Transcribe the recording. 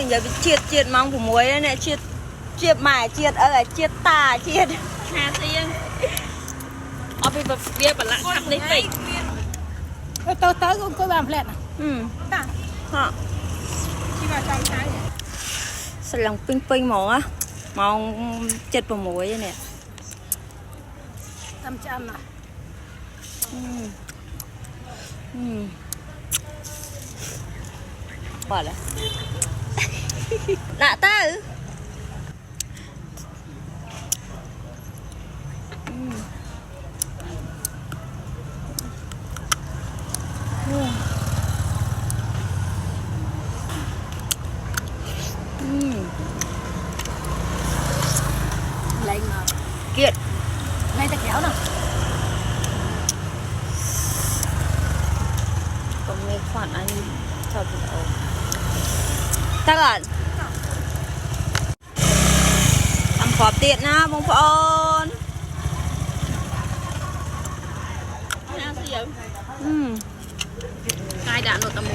อย่าไปเจียดมังผมมวยเนี่ยเจียดหมายเจียดเจียดตาเจียดหาเสียงเอาไปแบบเบี้ยบัลลังก์ทำได้ไปtới cô làm lẹt à ฮะ khi mà trong sáng สลังปิ้งหมองอะมองเจ็ดผมมวยเนี่ย 500 à ว่าเลยละตาlên mà เกลียด ngay ta kéo nào ตรงนี้ขวานอันนี้ชอบเอาตลาดทำขอบเตียดนะบงพร หาเสียง อืม กายด่าหนวดตะมู